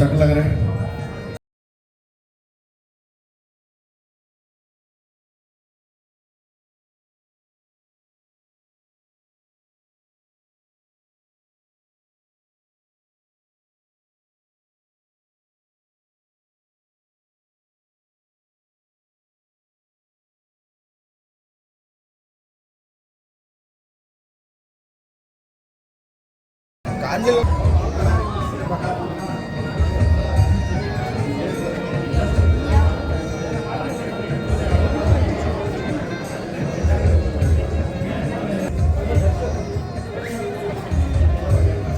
Settle ಆಗ್ರೆ.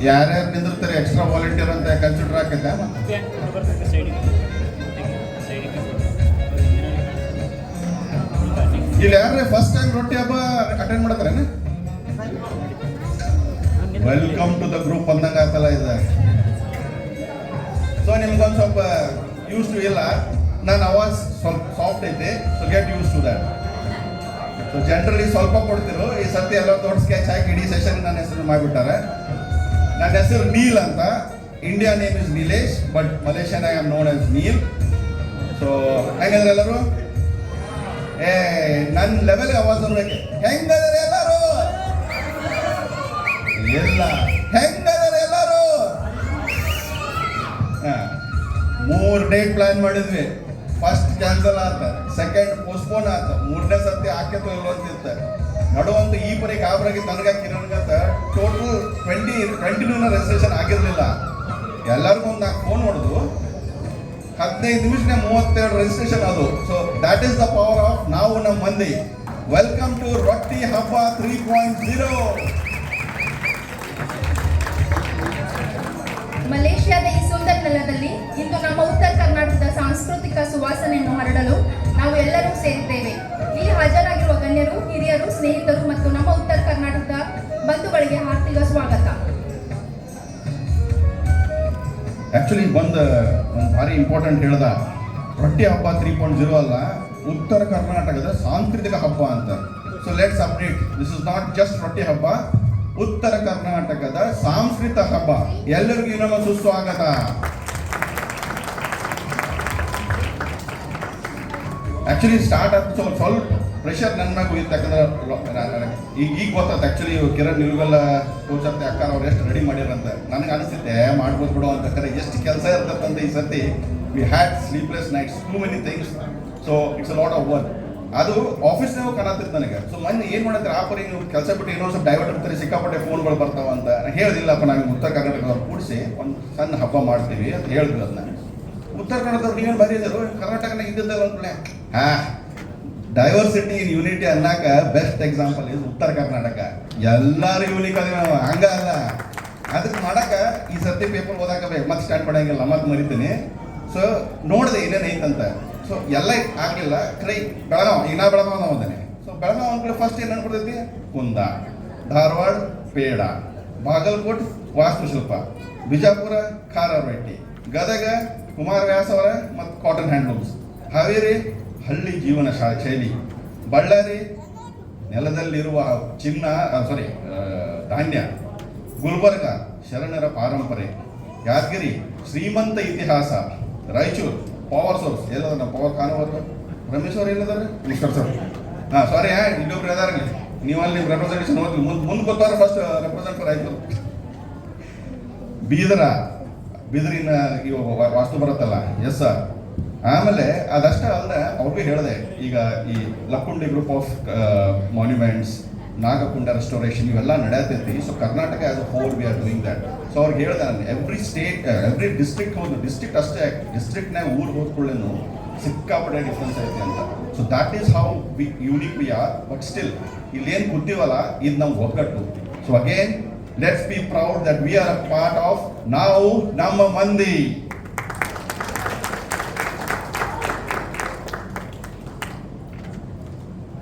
ಯಾರ್ಯಾರು ನಿಂದಿರ್ತಾರೆ ಎಕ್ಸ್ಟ್ರಾ ವಾಲಂಟಿಯರ್ ಅಂತ ಕನ್ಸಿಡರ್ ಆಕೈತೆ. ಇಲ್ಲಿ ಯಾರೇ ಫಸ್ಟ್ ಟೈಮ್ ರೊಟ್ಟಿ ಹಬ್ಬ ಅಟೆಂಡ್ ಮಾಡ್ತಾರೇನು? ವೆಲ್ಕಮ್ ಟು ದ ಗ್ರೂಪ್ ಅಂದಂಗೆ ಆಗ್ತಲ್ಲ ಇದೆ. ಸೊ ನಿಮ್ಗೊಂದು ಸ್ವಲ್ಪ ಯೂಸ್ ಟು ಇಲ್ಲ, ನನ್ನ ಅವಾಜ್ ಸ್ವಲ್ಪ ಸಾಫ್ಟ್ ಐತೆ, so get used to that. So generally ಸ್ವಲ್ಪ ಕೊಡ್ತಿರು, ಈ ಸರ್ತಿ ಎಲ್ಲ ದೊಡ್ಡ ಸ್ಕೆಚ್ ಹಾಕಿ ಇಡೀ ಸೆಷನ್ ನನ್ನ ಹೆಸರು ಮಾಡಿಬಿಟ್ಟಾರೆ. ನನ್ನ ಹೆಸರು ನೀಲ್ ಅಂತ. India name is Nilesh, but Malaysian I am known as Neel. So ಹೆಂಗಂದ್ರೆ ಎಲ್ಲರೂ ನನ್ನ ಲೆವೆಲ್ ಅವಾಜ್ ಅನ್ಬೇಕು. ಹೆಂಗಂದ್ರೆ ಎಲ್ಲರೂ ಎಲ್ಲ ಹೆಂಗಂದ್ರೆ ಎಲ್ಲರೂ 3 ಡೇಟ್ ಪ್ಲಾನ್ ಮಾಡಿದ್ವಿ. ಫಸ್ಟ್ ಕ್ಯಾನ್ಸಲ್ ಆತ, ಸೆಕೆಂಡ್ ಪೋಸ್ಟ್ಪೋನ್ ಆತ, 3ನೇ ಸರ್ತಿ ಹಾಕಿತ್ತು ಇಲ್ಲ ಅಂತಿತ್ತ. ನಡುವಂತ ಈ ಪರಿ ಗಾಬರಾಗಿ ನನಗ ಕಿರಣ್ಗಂತ ಟೋಟಲ್ 20 ರಿಜಿಸ್ಟ್ರೇಷನ್ ಆಗಿರಲಿಲ್ಲ. ಎಲ್ಲರಿಗೂ ಒಂದು 4 ಫೋನ್ ಹೊಡೆದು 15 ನಿಮಿಷನೇ 32 ರಿಜಿಸ್ಟ್ರೇಷನ್ ಅದು. So that is the power of ನಾವು ನಮ್ಮ ಮಂದಿ. ವೆಲ್ಕಮ್ ಟು ರೊಟ್ಟಿ ಹಬ್ಬ 3.0. ಮಲೇಷ್ಯಾದ ಈ ಸುಂದರ ನೆಲದಲ್ಲಿ ಇಂದು ನಮ್ಮ ಉತ್ತರ ಕರ್ನಾಟಕದ ಸಾಂಸ್ಕೃತಿಕ ಸುವಾಸನೆಯನ್ನು ಹರಡಲು ನಾವು ಎಲ್ಲರೂ ಸೇರಿದ್ದೇವೆ. ಇಲ್ಲಿ ಹಾಜರಾಗಿರುವ ಗಣ್ಯರು, ಹಿರಿಯರು, ಸ್ನೇಹಿತರು ಮತ್ತು ನಮ್ಮ ಉತ್ತರ ಕರ್ನಾಟಕದ ಬಂಧುಗಳಿಗೆ ಹಾರ್ದಿಕ ಸ್ವಾಗತ. ಆಕ್ಚುಲಿ ಒಂದು ಭಾರಿ ಇಂಪಾರ್ಟೆಂಟ್ ಹೇಳ್ದ. ರೊಟ್ಟಿ ಹಬ್ಬ 3.0 ಅಲ್ಲ, ಉತ್ತರ ಕರ್ನಾಟಕದ ಸಾಂಸ್ಕೃತಿಕ ಹಬ್ಬ ಅಂತ. So let's update. This is not just ರೊಟ್ಟಿ ಹಬ್ಬ, ಉತ್ತರ ಕರ್ನಾಟಕದ ಸಾಂಸ್ಕೃತಿಕ ಹಬ್ಬ. ಎಲ್ಲರಿಗೂ ನಮ್ಮ ಸುಸ್ವಾಗತ. ಆಕ್ಚುಲಿ ಸ್ಟಾರ್ಟ್ ಆದ ಸ್ವಲ್ಪ ಪ್ರೆಷರ್ ನನ್ನ ಮ್ಯಾಗ ಹೋಗಿತ್ತು. ಯಾಕಂದ್ರೆ ಈಗ ಗೊತ್ತಾಯ್ತು ಆಕ್ಚುಲಿ ಕಿರಣ್ ಇವೆಲ್ಲ ತೋರ್ಸತ್ತೆ ಅಕ್ಕ ಅವ್ರು ಎಷ್ಟು ರೆಡಿ ಮಾಡಿರಂತ. ನನಗೆ ಅನಿಸುತ್ತೆ ಮಾಡ್ಬೋದು ಬಿಡೋ ಅಂತ. ಕರೆ ಎಷ್ಟು ಕೆಲಸ ಇರ್ತಕ್ಕಂಥ ಈ ಸರ್ತಿ. We had sleepless nights, too many things. So it's a lot of work. ಅದು ಆಫೀಸ್ನಾಗ ಕಾಣತ್ತಿತ್ತು ನನಗೆ. ಸೊ ಮೊನ್ನೆ ಏನು ಮಾಡಿದ್ರೆ ಆ ಪರಿ ನೀವು ಕೆಲಸ ಬಿಟ್ಟು ಏನೋ ಸ್ವಲ್ಪ ಡೈವರ್ಟ್ ಇರ್ತಾರೆ, ಸಿಕ್ಕಾಪಟ್ಟೆ ಫೋನ್ಗಳು ಬರ್ತಾವ ಅಂತ ಹೇಳಿದಿಲ್ಲಪ್ಪ. ನಾವು ಉತ್ತರ ಕರ್ನಾಟಕದವ್ರು ಕೂಡಿಸಿ ಒಂದು ಸಣ್ಣ ಹಬ್ಬ ಮಾಡ್ತೀವಿ ಅಂತ ಹೇಳಿದ್ವಿ. ಅದನ್ನ ಉತ್ತರ ಕನ್ನಡದವ್ರು ನೀವೇನು ಬರೀ ಇದ್ದರು ಕರ್ನಾಟಕನಾಗ ಇದ್ದಿದ್ದಲ್ಲ ಅಂದ್ಕೊಳ್ಳೆ. ಡೈವರ್ಸಿಟಿ ಇನ್ ಯೂನಿಟಿ ಅನ್ನಕ ಬೆಸ್ಟ್ ಎಕ್ಸಾಂಪಲ್ ಇಸ್ ಉತ್ತರ ಕರ್ನಾಟಕ. ಎಲ್ಲರೂ ಯೂನಿಕ್ ಅದೇ ನಾವು ಹಂಗ ಅಲ್ಲ. ಅದಕ್ಕೆ ಮಾಡಕ್ಕೆ ಈ ಸರ್ತಿ ಪೇಪರ್ ಓದಾಕ ಬೇಕು, ಮತ್ತೆ ಸ್ಟಾರ್ಟ್ ಮಾಡಂಗಿಲ್ಲ, ಮತ್ತೆ ಮರಿತೀನಿ. ಸೊ ನೋಡಿದೆ ಏನೇನು ಐತಂತ. ಸೊ ಎಲ್ಲ ಆಗಲಿಲ್ಲ. ಕ್ರೈ ಬೆಳಗಾವ್, ಈಗ ನಾ ಬೆಳಗಾವ್ ಒಂದೇ. ಸೊ ಬೆಳಗಾವ್ ಅಂದ್ಕೊಳ್ಳಿ ಫಸ್ಟ್ ಏನು ಅನ್ಕೊಡ್ತೈತಿ? ಕುಂದ, ಧಾರವಾಡ ಪೇಡ, ಬಾಗಲಕೋಟ್ ವಾಸ್ತುಶಿಲ್ಪ, ಬಿಜಾಪುರ ಖಾರ ರೊಟ್ಟಿ, ಗದಗ ಕುಮಾರವ್ಯಾಸ ಅವರ ಮತ್ತು ಕಾಟನ್ ಹ್ಯಾಂಡ್ಲೂಮ್ಸ್, ಹಾವೇರಿ ಹಳ್ಳಿ ಜೀವನ ಶೈಲಿ, ಬಳ್ಳಾರಿ ನೆಲದಲ್ಲಿರುವ ಧಾನ್ಯ, ಗುಲ್ಬರ್ಗ ಶರಣರ ಪಾರಂಪರೆ, ಯಾದಗಿರಿ ಶ್ರೀಮಂತ ಇತಿಹಾಸ, ರಾಯಚೂರು ಪವರ್ ಸೋರ್ಸ್. ಎಲ್ಲದ ನಮ್ಮ ಪವರ್ ಖಾನವರು ರಮೇಶ್ ಅವರು ಎಲ್ಲದಾರೆ? ಮಿಸ್ಟರ್ ಸರ್ ಸಾರಿ ಇನ್ನೊಬ್ರು ಅದಾರಲ್ಲಿ. ನೀವು ಅಲ್ಲಿ ನಿಮ್ಮ ರೆಪ್ರೆಸೆಂಟೇಷನ್ ಹೋದ್ರಿ, ಮುಂದೆ ಗೊತ್ತಾರ ಫಸ್ಟ್ ರೆಪ್ರೆಸೆಂಟರ್ ಆಯ್ತು. ಬೀದರಿನ ವಾಸ್ತು ಬರುತ್ತಲ್ಲ, ಎಸ್ ಸರ್. ಆಮೇಲೆ ಅದಷ್ಟೇ ಅಲ್ಲದೆ ಅವ್ರಿಗೂ ಹೇಳಿದೆ, ಈಗ ಈ Lakkundi group of monuments, Nagakunda restoration ಇವೆಲ್ಲ ನಡೆಯತೈತಿ. So Karnataka as a whole we are doing that. So ಅವ್ರಿಗೆ ಹೇಳಿದೆ ನಾನು, ಎವ್ರಿ ಸ್ಟೇಟ್ ಎವ್ರಿ ಡಿಸ್ಟ್ರಿಕ್ಟ್ ಹೋದ್ರು, ಡಿಸ್ಟ್ರಿಕ್ಟ್ ಅಷ್ಟೇ ಡಿಸ್ಟ್ರಿಕ್ಟ್ನಾಗ ಊರು ಹೋದ್ಕೊಳ್ಳೇನು ಸಿಕ್ಕಾಪಟ್ಟೆ ಡಿಫ್ರೆನ್ಸ್ ಐತಿ ಅಂತ. So that is how unique we are. But still ಇಲ್ಲೇನು ಕೂತೀವಲ್ಲ ಇದು ನಮ್ಗೆ ಒಗ್ಗಟ್ಟು. So again let's be proud that we are a part of ನಾವು ನಮ್ಮ ಮಂದಿ.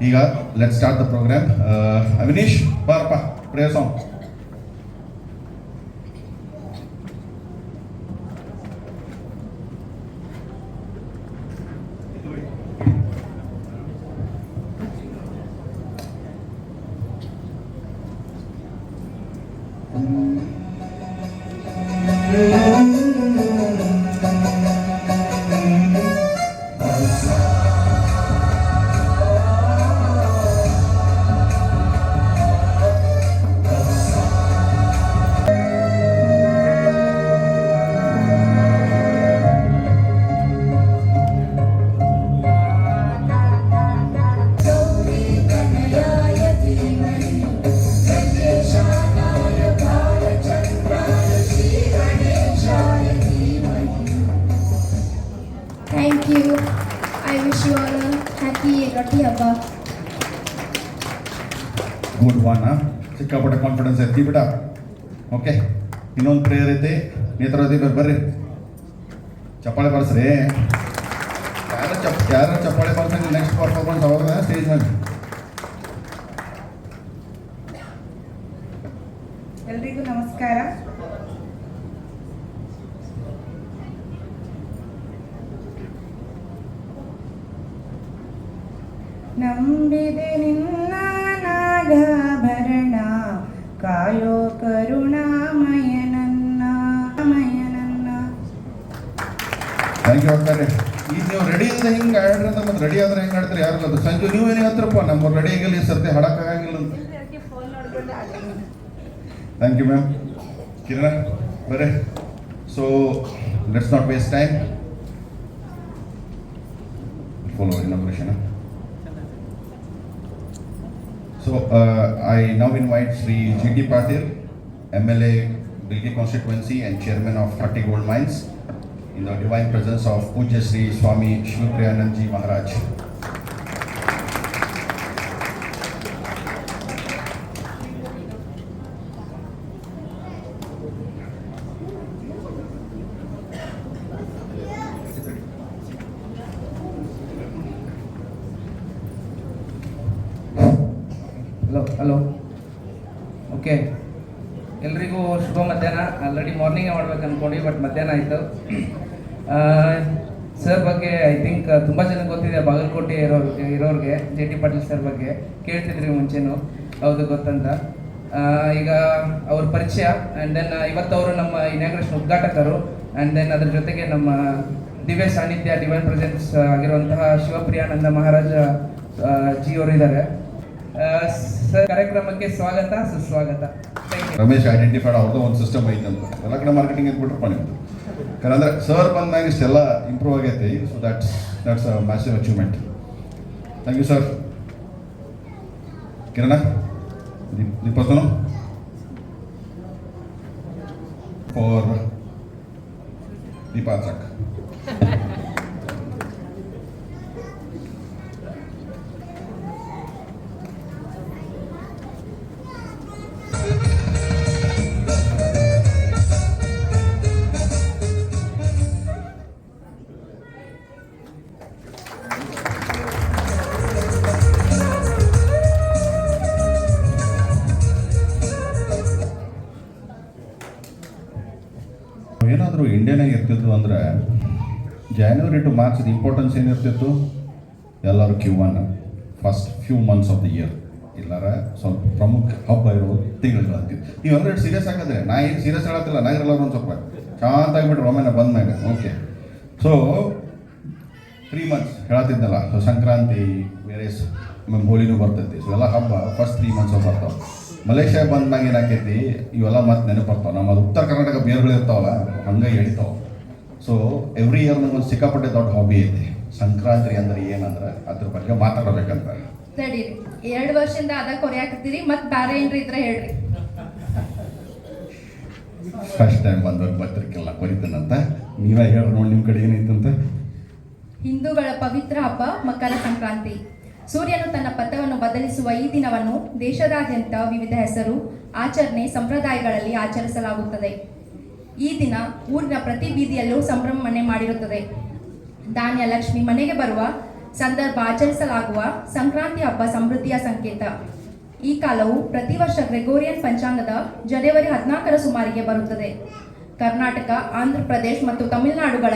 ಈಗ let start the program. Avnish ಬಾರಪ್ಪ, ಪ್ರೇಯರ್ ಸಾಂಗ್. ಗಣಪತಿ ಹಬ್ಬ. Good one. ಸಿಕ್ಕಾಪಟ್ಟೆ ಕಾನ್ಫಿಡೆನ್ಸ್ ಐತಿ ಬಿಡ. ಓಕೆ, ಇನ್ನೊಂದು ಪ್ರೇಯರ್ ಐತಿ. ನೇತ್ರಾವತಿ ಬರ್ರಿ, ಚಪ್ಪಾಳೆ ಬರ್ಸ್ರಿ. ಯಾರು ಚಪ್ಪಾಳೆ ಬರ್ತಾರೆ ನೆಕ್ಸ್ಟ್ ಪರ್ಫಾರ್ಮೆನ್ಸ್ ಅವಾಗ ಸ್ಟೇಜ್ ಮೇಲೆ. ಎಲ್ರಿಗೂ ನಮಸ್ಕಾರ. ನಂಬಿದೆ ನಿನ್ನ ನಾಗಾಭರಣ, ಕಾಯೋ ಕರುಣಾಮಯನನ್ನ ಮಯನನ್ನ. Thank you ಅಕ್ಕಾರೆ. ಈಗ ನೀವು ರೆಡಿ ಇಲ್ಲದೆ ಹಿಂಗೆ ಆಡ್ರಿ ಅಂತ, ಮತ್ತೆ ರೆಡಿ ಆದ್ರೆ ಹೆಂಗೆ ಆಡ್ತಾರೆ ಯಾರು ಗೊತ್ತು. ಸಂಜು ನೀವೇನು ಹೇಳ್ತಾರಪ್ಪ, ನಮ್ಮ ರೆಡಿ ಆಗಿಲ್ಲ ಈ ಸರ್ತಿ ಹಾಡಕ್ಕಾಗಂಗಿಲ್ಲ ಅಂತ. Thank you ma'am. ಕಿರಣ ಬರ್ರಿ. So let's not waste time. Follow inauguration. So I now invite Sri G.T. Patil, MLA, Bilgi constituency and chairman of 30 Gold Mines, in the divine presence of Pujya Sri Swami Shiv Priyanand Ji Maharaj. Hello okay, ಎಲ್ರಿಗೂ ಶುಭ ಮಧ್ಯಾಹ್ನ. Already ಮಾರ್ನಿಂಗೇ ಮಾಡ್ಬೇಕು ಅಂದ್ಕೊಂಡ್ವಿ, but ಮಧ್ಯಾಹ್ನ ಆಯಿತು. Sir ಬಗ್ಗೆ I think ತುಂಬ ಜನಕ್ಕೆ ಗೊತ್ತಿದೆ, ಬಾಗಲಕೋಟೆ ಇರೋರಿಗೆ ಜೆ ಟಿ ಪಾಟೀಲ್ ಸರ್ ಬಗ್ಗೆ ಕೇಳ್ತಿದ್ರಿ ಮುಂಚೆನೂ, ಹೌದು ಗೊತ್ತಂತ. ಈಗ ಅವ್ರ ಪರಿಚಯ ಆ್ಯಂಡ್ ದೆನ್ ಇವತ್ತು ಅವರು ನಮ್ಮ ಇನಾಗ್ರೇಷನ್ ಉದ್ಘಾಟಕರು ಆ್ಯಂಡ್ ದೆನ್ ಅದ್ರ ಜೊತೆಗೆ ನಮ್ಮ ದಿವ್ಯ ಸಾನ್ನಿಧ್ಯ ಡಿವೈನ್ ಪ್ರೆಸೆನ್ಸ್ ಆಗಿರುವಂತಹ ಶಿವಪ್ರಿಯಾನಂದ ಮಹಾರಾಜ ಜಿ ಅವರು ಇದ್ದಾರೆ. ಸರ್ ಕಾರ್ಯಕ್ರಮಕ್ಕೆ ಸ್ವಾಗತ ಸುಸ್ವಾಗತ. ರಮೇಶ್ ಐಡೆಂಟಿಫೈಡ್ ಅವ್ರದ್ದು ಒಂದು ಸಿಸ್ಟಮ್ ಐತೆ ಅಂತ ಎಲ್ಲ ಕಡೆ ಮಾರ್ಕೆಟಿಂಗ್ ಇಟ್ಬಿಟ್ರಪ್ಪ ನಿಮ್ದು. ಯಾಕಂದ್ರೆ ಸರ್ ಬಂದಾಗ ಇಷ್ಟೆಲ್ಲ ಇಂಪ್ರೂವ್ ಆಗೈತಿ. So that's a massive achievement. Thank you sir. Kiran ದೀಪಸ್ತನು ಫಾರ್ ದೀಪಾಚಕ್. ಏನಾದರೂ ಇಂಡಿಯಾನಾಗ ಇರ್ತಿದ್ದು ಅಂದರೆ ಜಾನ್ವರಿ ಟು ಮಾರ್ಚ್ ಇಂಪಾರ್ಟೆನ್ಸ್ ಏನಿರ್ತಿತ್ತು, ಎಲ್ಲರೂ Q1 first few months of the year ಎಲ್ಲರ ಸ್ವಲ್ಪ ಪ್ರಮುಖ ಹಬ್ಬ ಇರೋ ತಿಂಗಳು ಅಂತಿತ್ತು. ನೀವೆಲ್ಲರೂ ಸೀರಿಯಸ್ ಆಗಿದ್ರೆ ನಾ ಏನು ಸೀರಿಯಸ್ ಹೇಳತ್ತಿಲ್ಲ, ನಾಗೆಲ್ಲ ಒಂದು ಸ್ವಲ್ಪ ಶಾಂತ ಆಗಿಬಿಟ್ರೆ ಒಮ್ಮೆ ಬಂದ ಮ್ಯಾಗ. ಓಕೆ, ಸೊ 3 months ಹೇಳತ್ತಿದ್ನಲ್ಲ. ಸೊ ಸಂಕ್ರಾಂತಿ ಬೇರೆ ಹೋಲಿನೂ ಬರ್ತೈತಿ. ಸೊ ಎಲ್ಲ ಹಬ್ಬ ಫಸ್ಟ್ 3 months ಬರ್ತಾವೆ. ಮಲೇಷ್ಯಾ ಬಂದಾಗ ಏನಾಕೈತಿ, ಇವೆಲ್ಲ ಮತ್ತೆ ನೆನಪು ಬರ್ತಾವೆ. ನಮ್ಮ ಉತ್ತರ ಕರ್ನಾಟಕ ಬೇರ್ಗಳು ಇರ್ತಾವಲ್ಲ, ಹಂಗೆ ಎಳಿತಾವೆ. ಸೊ ಎವ್ರಿ ಇಯರ್ ನಮಗೊಂದು ಸಿಕ್ಕಾಪಟ್ಟೆ ದೊಡ್ಡ ಹಾಬಿ ಐತಿ. ಸಂಕ್ರಾಂತಿ ಅಂದ್ರೆ ಏನಂದ್ರೆ ಅದ್ರ ಬಗ್ಗೆ ಮಾತಾಡಬೇಕಂತ. ತಡೀರಿ, 2 ವರ್ಷದಿಂದ ಅದ ಕೊರೆಯಾಕತ್ತೀರಿ, ಮತ್ತೆ ಬೇರೆ ಏನ್ರಿ ಇದ್ರೆ ಹೇಳ್ರಿ. ಫಸ್ಟ್ ಟೈಮ್ ಬಂದವ್ರು ಬರ್ತಿರ್ಕಿಲ್ಲ ಕೊರಿತಾನಂತ. ನೀವೇ ಹೇಳಿ ನೋಡಿ ನಿಮ್ಮ ಕಡೆ ಏನೈತಂತ. ಹಿಂದೂಗಳ ಪವಿತ್ರ ಹಬ್ಬ ಮಕರ ಸಂಕ್ರಾಂತಿ. ಸೂರ್ಯನು ತನ್ನ ಪಥವನ್ನು ಬದಲಿಸುವ ಈ ದಿನವನ್ನು ದೇಶದಾದ್ಯಂತ ವಿವಿಧ ಹೆಸರು, ಆಚರಣೆ, ಸಂಪ್ರದಾಯಗಳಲ್ಲಿ ಆಚರಿಸಲಾಗುತ್ತದೆ. ಈ ದಿನ ಊರಿನ ಪ್ರತಿ ಬೀದಿಯಲ್ಲೂ ಸಂಭ್ರಮಣೆ ಮಾಡಿರುತ್ತದೆ. ಧಾನ್ಯ ಲಕ್ಷ್ಮಿ ಮನೆಗೆ ಬರುವ ಸಂದರ್ಭ ಆಚರಿಸಲಾಗುವ ಸಂಕ್ರಾಂತಿ ಹಬ್ಬ ಸಮೃದ್ಧಿಯ ಸಂಕೇತ. ಈ ಕಾಲವು ಪ್ರತಿ ವರ್ಷ ಗ್ರೆಗೋರಿಯನ್ ಪಂಚಾಂಗದ ಜನವರಿ 14 ಸುಮಾರಿಗೆ ಬರುತ್ತದೆ. ಕರ್ನಾಟಕ, ಆಂಧ್ರ ಪ್ರದೇಶ್ ಮತ್ತು ತಮಿಳುನಾಡುಗಳ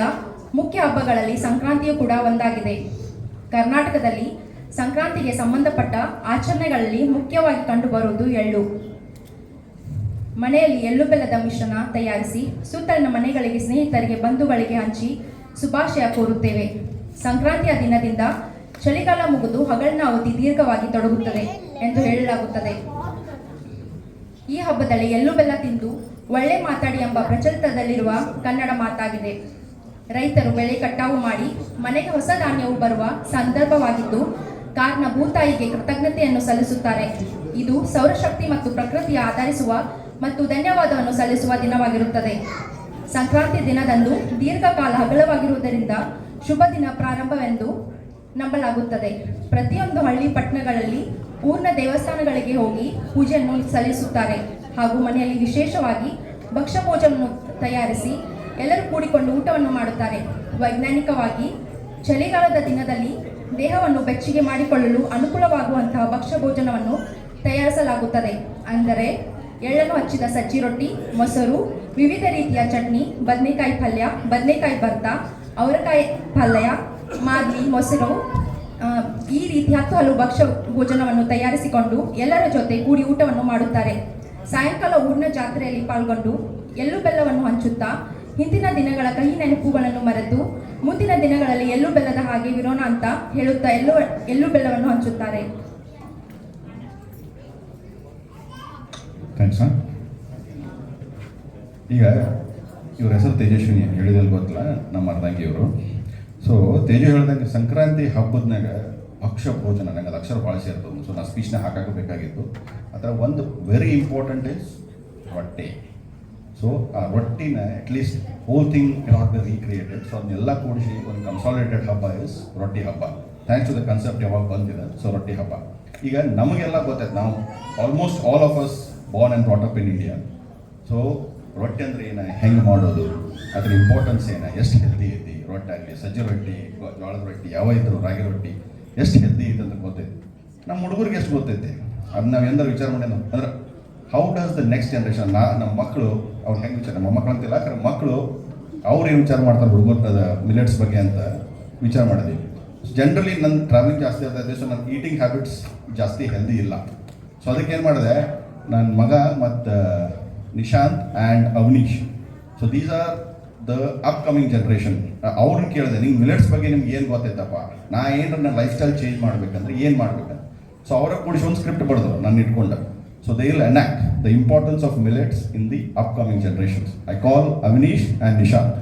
ಮುಖ್ಯ ಹಬ್ಬಗಳಲ್ಲಿ ಸಂಕ್ರಾಂತಿಯು ಕೂಡ ಒಂದಾಗಿದೆ. ಕರ್ನಾಟಕದಲ್ಲಿ ಸಂಕ್ರಾಂತಿಗೆ ಸಂಬಂಧಪಟ್ಟ ಆಚರಣೆಗಳಲ್ಲಿ ಮುಖ್ಯವಾಗಿ ಕಂಡುಬರುವುದು ಎಳ್ಳು. ಮನೆಯಲ್ಲಿ ಎಳ್ಳು ಬೆಲ್ಲದ ಮಿಶ್ರಣ ತಯಾರಿಸಿ ಸುತ್ತಲಿನ ಮನೆಗಳಿಗೆ, ಸ್ನೇಹಿತರಿಗೆ, ಬಂಧುಗಳಿಗೆ ಹಂಚಿ ಶುಭಾಶಯ ಕೋರುತ್ತೇವೆ. ಸಂಕ್ರಾಂತಿಯ ದಿನದಿಂದ ಚಳಿಗಾಲ ಮುಗಿದು ಹಗಲಿನ ಅವಧಿ ದೀರ್ಘವಾಗಿ ತೊಡಗುತ್ತದೆ ಎಂದು ಹೇಳಲಾಗುತ್ತದೆ. ಈ ಹಬ್ಬದಲ್ಲಿ ಎಳ್ಳು ಬೆಲ್ಲ ತಿಂದು ಒಳ್ಳೆ ಮಾತಾಡಿ ಎಂಬ ಪ್ರಚಲಿತದಲ್ಲಿರುವ ಕನ್ನಡ ಮಾತಾಗಿದೆ. ರೈತರು ಬೆಳೆ ಕಟಾವು ಮಾಡಿ ಮನೆಗೆ ಹೊಸ ಧಾನ್ಯವು ಬರುವ ಸಂದರ್ಭವಾಗಿದ್ದು ಕಾರಣ ಭೂತಾಯಿಗೆ ಕೃತಜ್ಞತೆಯನ್ನು ಸಲ್ಲಿಸುತ್ತಾರೆ. ಇದು ಸೌರಶಕ್ತಿ ಮತ್ತು ಪ್ರಕೃತಿಯ ಆಧರಿಸುವ ಮತ್ತು ಧನ್ಯವಾದವನ್ನು ಸಲ್ಲಿಸುವ ದಿನವಾಗಿರುತ್ತದೆ. ಸಂಕ್ರಾಂತಿ ದಿನದಂದು ದೀರ್ಘಕಾಲ ಹಗಲವಾಗಿರುವುದರಿಂದ ಶುಭ ದಿನ ಪ್ರಾರಂಭವೆಂದು ನಂಬಲಾಗುತ್ತದೆ. ಪ್ರತಿಯೊಂದು ಹಳ್ಳಿ ಪಟ್ಟಣಗಳಲ್ಲಿ ಊರಿನ ದೇವಸ್ಥಾನಗಳಿಗೆ ಹೋಗಿ ಪೂಜೆಯನ್ನು ಸಲ್ಲಿಸುತ್ತಾರೆ ಹಾಗೂ ಮನೆಯಲ್ಲಿ ವಿಶೇಷವಾಗಿ ಭಕ್ಷ್ಯ ಭೋಜನವನ್ನು ತಯಾರಿಸಿ ಎಲ್ಲರೂ ಕೂಡಿಕೊಂಡು ಊಟವನ್ನು ಮಾಡುತ್ತಾರೆ. ವೈಜ್ಞಾನಿಕವಾಗಿ ಚಳಿಗಾಲದ ದಿನದಲ್ಲಿ ದೇಹವನ್ನು ಬೆಚ್ಚಗೆ ಮಾಡಿಕೊಳ್ಳಲು ಅನುಕೂಲವಾಗುವಂತಹ ಭಕ್ಷ್ಯ ಭೋಜನವನ್ನು ತಯಾರಿಸಲಾಗುತ್ತದೆ. ಅಂದರೆ ಎಳ್ಳನ್ನು ಹಚ್ಚಿದ ಸಜ್ಜಿ ರೊಟ್ಟಿ, ಮೊಸರು, ವಿವಿಧ ರೀತಿಯ ಚಟ್ನಿ, ಬದನೆಕಾಯಿ ಪಲ್ಯ, ಬದನೆಕಾಯಿ ಭರ್ತ, ಅವರೆಕಾಯಿ ಪಲ್ಯ, ಮಾದಲಿ, ಮೊಸರು, ಈ ರೀತಿ 10 ಹಲವು ಭಕ್ಷ್ಯ ಭೋಜನವನ್ನು ತಯಾರಿಸಿಕೊಂಡು ಎಲ್ಲರ ಜೊತೆ ಕೂಡಿ ಊಟವನ್ನು ಮಾಡುತ್ತಾರೆ. ಸಾಯಂಕಾಲ ಊರಿನ ಜಾತ್ರೆಯಲ್ಲಿ ಪಾಲ್ಗೊಂಡು ಎಳ್ಳು ಬೆಲ್ಲವನ್ನು ಹಂಚುತ್ತಾ ಹಿಂದಿನ ದಿನಗಳ ಕಹಿ ನೆನಪುಗಳನ್ನು ಮರೆತು ಮುಂದಿನ ದಿನಗಳಲ್ಲಿ ಎಳ್ಳು ಬೆಲ್ಲದ ಹಾಗೆ ವಿರೋಣ ಅಂತ ಹೇಳುತ್ತಾ ಎಳ್ಳು ಬೆಲ್ಲವನ್ನು ಹಂಚುತ್ತಾರೆ. ಥ್ಯಾಂಕ್ಸ್. ಈಗ ಇವ್ರ ಹೆಸರು ತೇಜಸ್ವಿನಿ ಹೇಳಿದಲ್ಲಿ ಗೊತ್ತಿಲ್ಲ, ನಮ್ಮ ಅರ್ಧಂಗಿ ಇವರು. ಸೊ ತೇಜು ಹೇಳ್ದಂಗೆ ಸಂಕ್ರಾಂತಿ ಹಬ್ಬದನಾಗ ಭಕ್ಷ್ಯ ಭೋಜನ ನಂಗೆ ಅದು ಅಕ್ಷರ ಭಾಳ ಸೇರ್ತದೆ. ಸೊ ನಾನು ಸ್ಪೀಚ್ನ ಹಾಕಕ್ಕೆ ಬೇಕಾಗಿತ್ತು. ಅದರ ಒಂದು very important is rotti. So ಆ ರೊಟ್ಟಿನ at least whole thing cannot be recreated. So ಅದನ್ನೆಲ್ಲ ಕೂಡಿಸಿ ಒಂದು ಕನ್ಸಾಲಿಡೇಟೆಡ್ ಹಬ್ಬ ಇಸ್ ರೊಟ್ಟಿ ಹಬ್ಬ. ಥ್ಯಾಂಕ್ಸ್ ಟು ದ ಕನ್ಸೆಪ್ಟ್ ಯಾವಾಗ ಬಂದಿದೆ. ಸೊ ರೊಟ್ಟಿ ಹಬ್ಬ ಈಗ ನಮಗೆಲ್ಲ ಗೊತ್ತಾಯ್ತು. ನಾವು almost all of us born and brought up in India. So ರೊಟ್ಟಿ ಅಂದರೆ ಏನು, ಹೆಂಗೆ ಮಾಡೋದು, ಅದ್ರ ಇಂಪಾರ್ಟೆನ್ಸ್ ಏನು, ಎಷ್ಟು ಹೆಲ್ದಿ ಐತಿ ರೊಟ್ಟಿ ಆಗಲಿ, ಸಜ್ಜೆ ರೊಟ್ಟಿ, ಜೋಳದ ರೊಟ್ಟಿ, ಯಾವ ಇದ್ರು ರಾಗಿ ರೊಟ್ಟಿ ಎಷ್ಟು ಹೆಲ್ದಿ ಐತೆ ಅಂತ ಗೊತ್ತೈತಿ. ನಮ್ಮ ಹುಡುಗರಿಗೆ ಎಷ್ಟು ಗೊತ್ತೈತಿ ಅದು ನಾವು ಎಂದಾರು ವಿಚಾರ ಮಾಡಿದ್ವಿ ಅಂದ್ರೆ how does the next generation, ನಮ್ಮ ಮಕ್ಕಳು ಅವ್ರು ಹೆಂಗೆ ವಿಚಾರ, ನಮ್ಮ ಮಕ್ಕಳು ಅಂತಿಲ್ಲ ಯಾಕಂದ್ರೆ ಮಕ್ಕಳು ಅವ್ರು ಏನು ವಿಚಾರ ಮಾಡ್ತಾರೆ ಹುಡುಗರದ ಮಿಲೆಟ್ಸ್ ಬಗ್ಗೆ ಅಂತ ವಿಚಾರ ಮಾಡಿದ್ವಿ. ಜನರಲಿ ನನ್ನ ಟ್ರಾವೆಲಿಂಗ್ ಜಾಸ್ತಿ ಆಗ್ತಾಯಿದೆ. ಸೊ ನನ್ನ ಈಟಿಂಗ್ ಹ್ಯಾಬಿಟ್ಸ್ ಜಾಸ್ತಿ ಹೆಲ್ದಿ ಇಲ್ಲ. ಸೊ ಅದಕ್ಕೆ ಏನು ಮಾಡಿದೆ, ನನ್ನ ಮಗ ಮತ್ತು Nishant and Avnish, so these are the upcoming generation. ಅವ್ರನ್ನ ಕೇಳಿದೆ, ನಿಂಗೆ ಮಿಲೆಟ್ಸ್ ಬಗ್ಗೆ ನಿಮ್ಗೆ ಏನು ಗೊತ್ತೈತಪ್ಪ, ನಾ ಏನು ನನ್ನ ಲೈಫ್ ಸ್ಟೈಲ್ ಚೇಂಜ್ ಮಾಡ್ಬೇಕಂದ್ರೆ ಏನು ಮಾಡ್ಬೇಕಂತ. ಸೊ ಅವರ ಕೂಡಿಸಿ ಒಂದು ಸ್ಕ್ರಿಪ್ಟ್ ಬರೆದ್ರು ನಾನು ಇಟ್ಕೊಂಡೆ. So they will enact the importance of millets in the upcoming generations. I call Avnish and Nishant.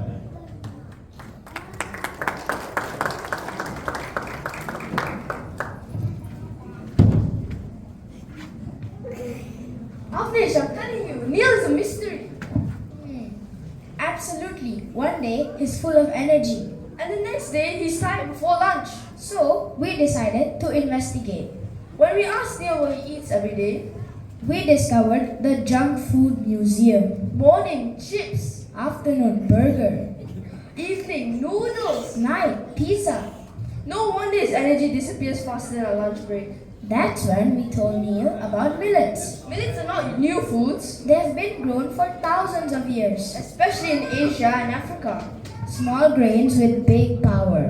Avnish, I'm telling you, Neil is a mystery. Absolutely. One day he's full of energy. And the next day, he's tired before lunch. So we decided to investigate. When we asked Neil what he eats every day, We discovered the Junk Food Museum. morning, chips, Afternoon, burger. evening, noodles. Night, pizza. No wonder his energy disappears faster than our lunch break. That's when we told Neil about millets. Millets are not new foods, They've been grown for thousands of years. especially in Asia and Africa. Small grains with big power.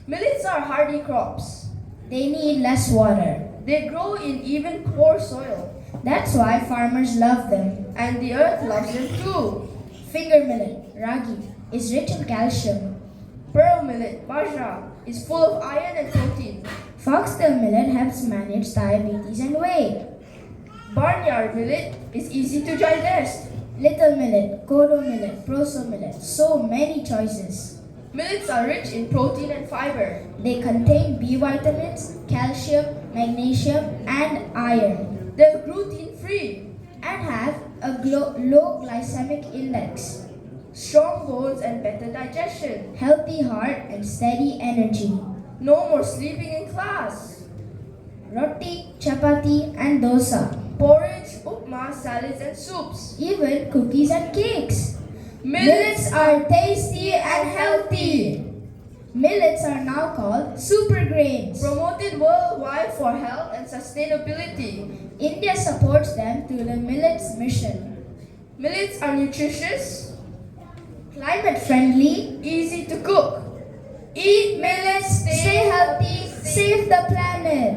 Millets are hardy crops. They need less water. They grow in even poor soil, That's why farmers love them. and the earth loves them too. Finger millet, ragi, is rich in calcium. Pearl millet, bajra, is full of iron and protein. Foxtail millet helps manage diabetes and weight. Barnyard millet is easy to digest. Little millet, kodo millet, proso millet, so many choices. Millets are rich in protein and fiber. They contain B vitamins, calcium, magnesium, and iron, They're gluten-free. and have a low glycemic index, Strong bones and better digestion. healthy heart, and steady energy. No more sleeping in class. Roti, chapati, and dosa, Porridge, upma, salads and soups. even cookies and cakes. Millets are tasty and healthy. Millets are now called super grains. promoted worldwide for health and sustainability. India supports them through the Millets Mission. Millets are nutritious, Climate friendly, easy to cook. eat millets, stay healthy, save the planet.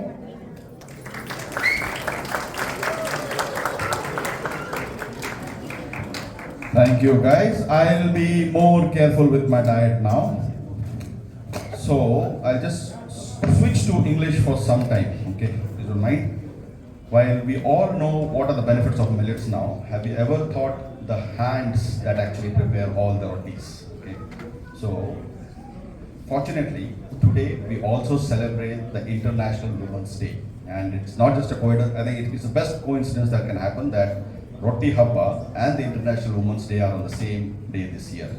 Thank you guys. I'll be more careful with my diet now. So I'll just switch to English for some time. Okay, you don't mind? While we all know what are the benefits of millets now, have you ever thought the hands that actually prepare all the rotis? Okay, so fortunately today we also celebrate the International Women's Day, and it's not just a coincidence. I think it's the best coincidence that can happen that Roti Habba and the International Women's Day are on the same day this year.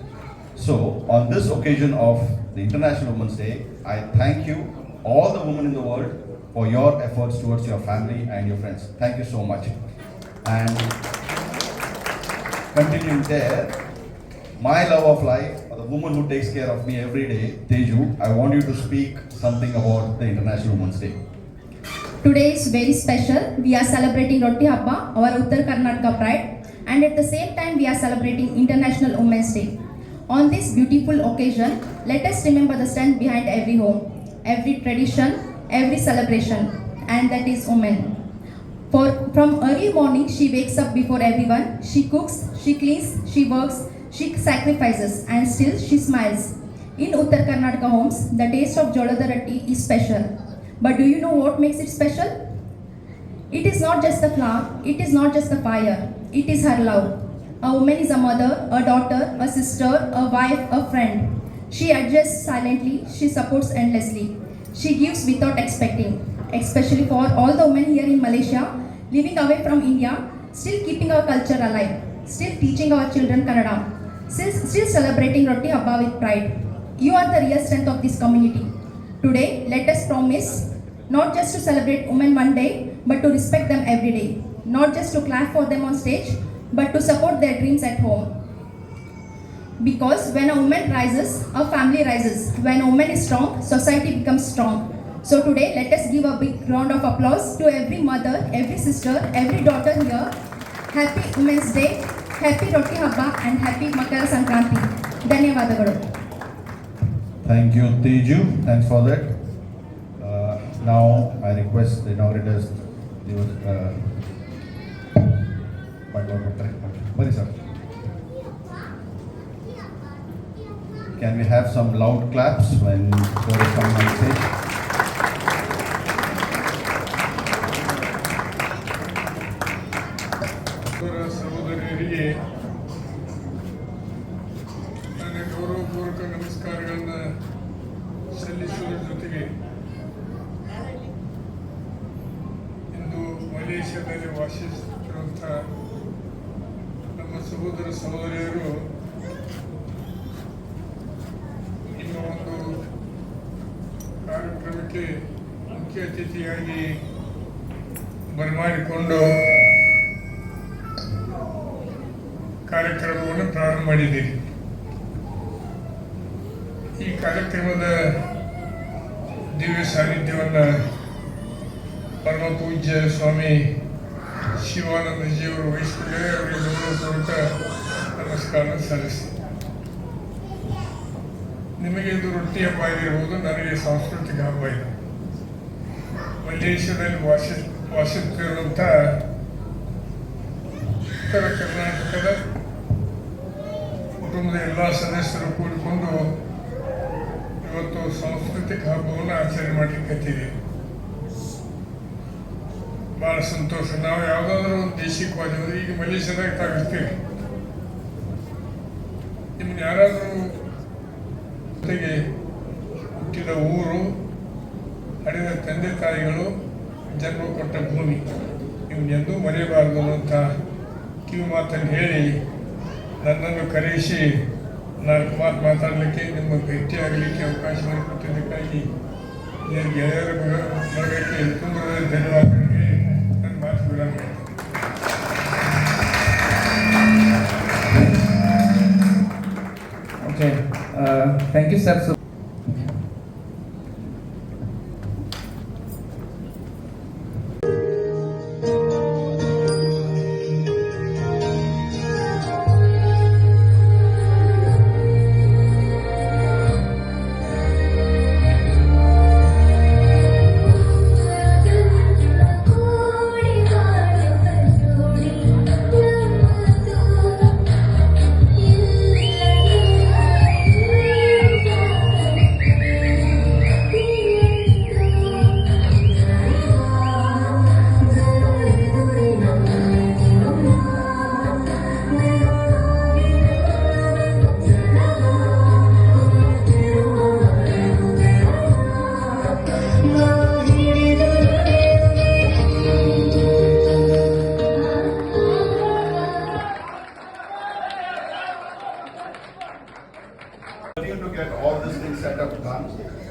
So, on this occasion of the International Women's Day, I thank you, all the women in the world, for your efforts towards your family and your friends. Thank you so much. And continuing there, my love of life, the woman who takes care of me every day, Teju, I want you to speak something about the International Women's Day. Today is very special. We are celebrating Rotti Habba, our Uttar Karnataka pride, and at the same time we are celebrating International Women's Day. On this beautiful occasion, let us remember the strength behind every home, every tradition, every celebration, and that is women. From early morning, she wakes up before everyone. She cooks, she cleans, she works, she sacrifices, and still she smiles. In Uttar Karnataka homes, the taste of Jolada Rotti is special. But do you know what makes it special? It is not just the flour, it is not just the fire, it is her love. A woman is a mother, a daughter, a sister, a wife, a friend. She adjusts silently, she supports endlessly. She gives without expecting, especially for all the women here in Malaysia, living away from India, still keeping our culture alive, still teaching our children Kannada, still celebrating Rotti Habba with pride. You are the real strength of this community. Today, let us promise not just to celebrate women one day, but to respect them every day. Not just to clap for them on stage, but to support their dreams at home. Because when a woman rises, a family rises. When a woman is strong, society becomes strong. So today, let us give a big round of applause to every mother, every sister, every daughter here. Happy Women's Day, Happy Rotti Habba, and Happy Makara Sankranti. ಧನ್ಯವಾದಗಳು. Thank you, Teju. Thanks for that. Now I request the inaugurators. Sir. Can we have some loud claps when there is someone on stage? ಸಹೋದರಿಯರಿಗೆ ನನ್ನ ಗೌರವಪೂರ್ವಕ ನಮಸ್ಕಾರಗಳನ್ನು ಸಲ್ಲಿಸುವುದರ ಜೊತೆಗೆ ಇಂದು ಮಲೇಷ್ಯಾದಲ್ಲಿ ವಾಸಿಸುತ್ತಿರುವಂಥ ನಮ್ಮ ಸಹೋದರ ಸಹೋದರಿಯರು ಇನ್ನು ಒಂದು ಕಾರ್ಯಕ್ರಮಕ್ಕೆ ಮುಖ್ಯ ಅತಿಥಿಯಾಗಿ ಬರಮಾಡಿಕೊಂಡು ಕಾರ್ಯಕ್ರಮವನ್ನು ಪ್ರಾರಂಭ ಮಾಡಿದ್ದೀರಿ. ಈ ಕಾರ್ಯಕ್ರಮದ ದಿವ್ಯ ಸಾನ್ನಿಧ್ಯವನ್ನು ಪರಮ ಪೂಜ್ಯ ಸ್ವಾಮಿ ಶಿವಾನಂದಜಿಯವರು ವಹಿಸಿಕೊಂಡರೆ ಅವರಿಗೆ ಗೌರವಪೂರ್ವಕ ನಮಸ್ಕಾರ ಸಲ್ಲಿಸಿ. ನಿಮಗೆ ಇದು ರೊಟ್ಟಿ ಹಬ್ಬ ಆಗಿರ್ಬೋದು, ನನಗೆ ಸಾಂಸ್ಕೃತಿಕ ಹಬ್ಬ ಇದೆ. ಮಲೇಷ್ಯಾದಲ್ಲಿ ವಾಸಿಸುತ್ತಿರುವಂಥ ಉತ್ತರ ಕರ್ನಾಟಕದ ಕುಟುಂಬದ ಎಲ್ಲ ಸದಸ್ಯರು ಕೂಡಿಕೊಂಡು ಇವತ್ತು ಸಾಂಸ್ಕೃತಿಕ ಹಬ್ಬವನ್ನು ಆಚರಣೆ ಮಾಡಲಿಕ್ಕತ್ತೀವಿ. ಭಾಳ ಸಂತೋಷ. ನಾವು ಯಾವುದಾದ್ರೂ ಒಂದು ದೇಶಿಕವಾದ ಈಗ ಮಲೇಷ್ಯಾದಾಗ ತಾವಿರ್ತೀವಿ, ನಿಮ್ಗೆ ಯಾರಾದರೂ ಜೊತೆಗೆ ಹುಟ್ಟಿದ ಊರು, ಹಡೆದ ತಂದೆ ತಾಯಿಗಳು, ಜನ್ಮ ಕೊಟ್ಟ ಭೂಮಿ ಇವ್ನ ಎಂದೂ ಮರೆಯಬಾರದು ಅಂತ ಕಿವಿ ಮಾತನ್ನು ಹೇಳಿ ನನ್ನನ್ನು ಕರೆಯಿಸಿ 4 ಮಾತು ಮಾತಾಡಲಿಕ್ಕೆ, ನಿಮ್ಮ ಭೇಟಿಯಾಗಲಿಕ್ಕೆ ಅವಕಾಶ ಮಾಡಿಕೊಟ್ಟಿದ್ದಕ್ಕಾಗಿ ಗೆಳೆಯರ ಬಳಗಕ್ಕೆ ತುಂಬ ಧನ್ಯವಾದಗಳಿಗೆ ನನ್ನ ಮಾತು ವಿರಾಮ. Okay, thank you, sir. to get all these things set up done.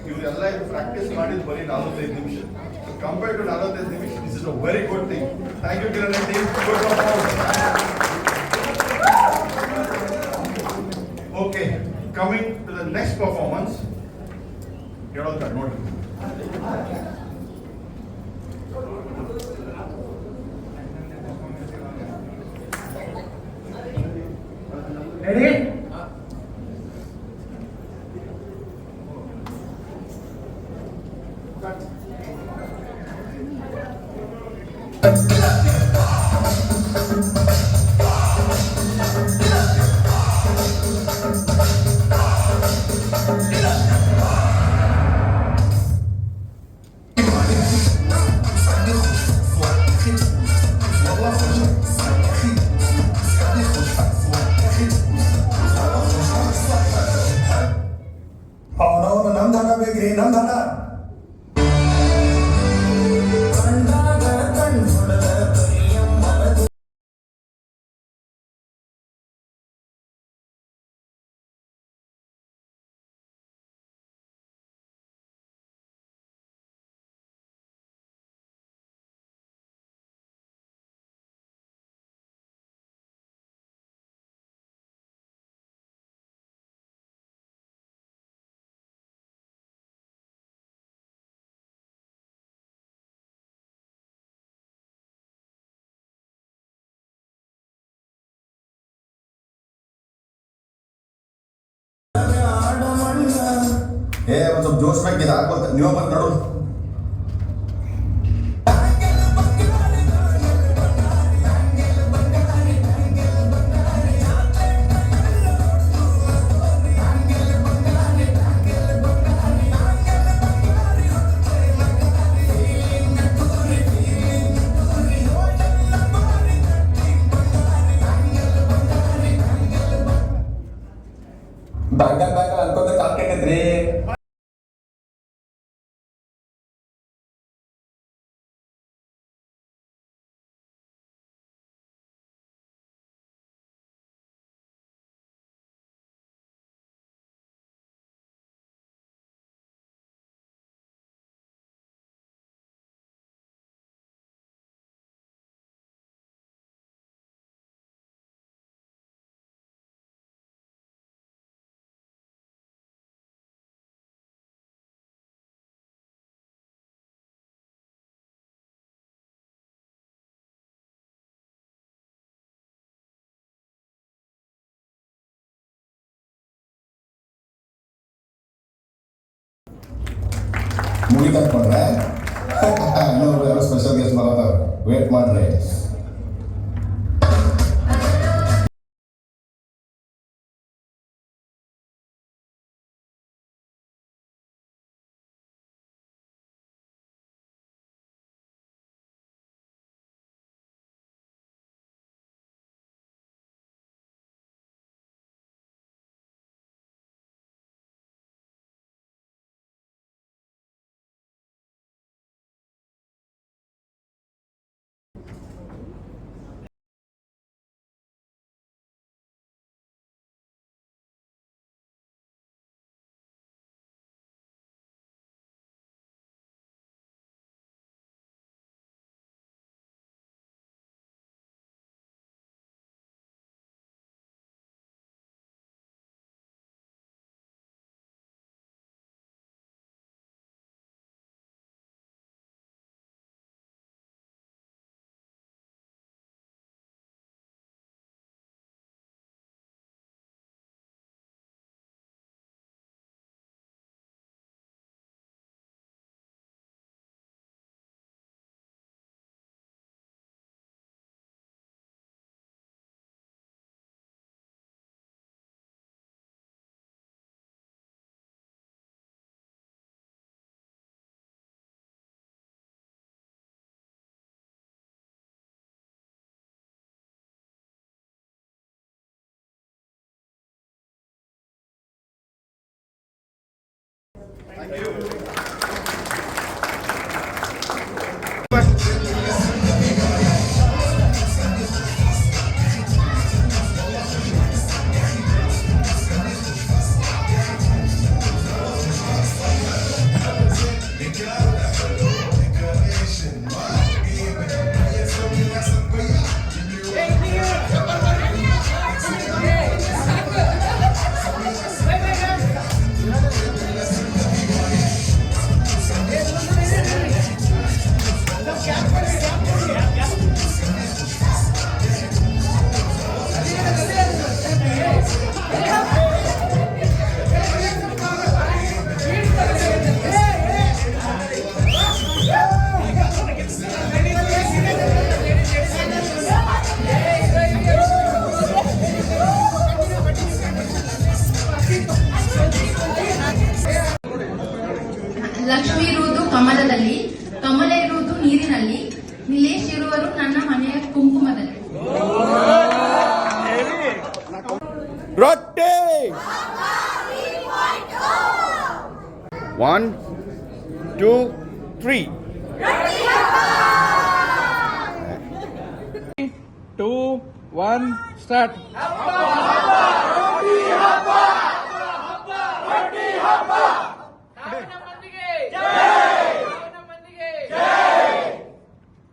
ಇವರೆಲ್ಲ ಇದು ಪ್ರಾಕ್ಟೀಸ್ ಮಾಡಿದ್ದು ಬರೀ 45 ನಿಮಿಷ. ಕಂಪೇರ್ಡ್ ಟು 45 ನಿಮಿಷ, this is a very good thing. Thank you Kiran Reddy. Okay, coming to the next performance. ಹೇಳೋದು ನೋಡ್ರಿ. ರೆಡಿ? ಅವನವನು ನಂದನ ಬೇಕ್ರಿ, ನಂದನ ಒಂದು ಸ್ವಲ್ಪ ಜೋಶ್ ಬೇಕಿದೆ ಆಗ್ಬೋದು. ನೀವು ಬಂದು ನೋಡು. ಬ್ಯಾಂಗಲ್ ಅನ್ಕೊಂತ ಕಾಲ್ಕೆಟ್ಟಿದ್ರಿ. ಮುಗಿತ ಅನ್ಕೊಂಡ್ರೆ ಇನ್ನೊಬ್ರು ಯಾರೋ ಸ್ಪೆಷಲ್ ಗೆಸ್ಟ್ ಬರೋದವ್ರು, ವೇಟ್ ಮಾಡ್ರಿ. Thank you. ಕಮಲದಲ್ಲಿ, ಕಮಲ ಇರುವುದು ನೀರಿನಲ್ಲಿ, ನಿಲೇಶ್ ಇರುವರು ನನ್ನ ಮನೆಯ ಕುಂಕುಮದಲ್ಲಿ. ರೊಟ್ಟಿ 1 2 3 2 1 ಸ್ಟಾರ್ಟ್.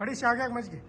ಅಡಿ ಶಾಗ್ಯಾಗ ಮಜ್ಜಿಗೆ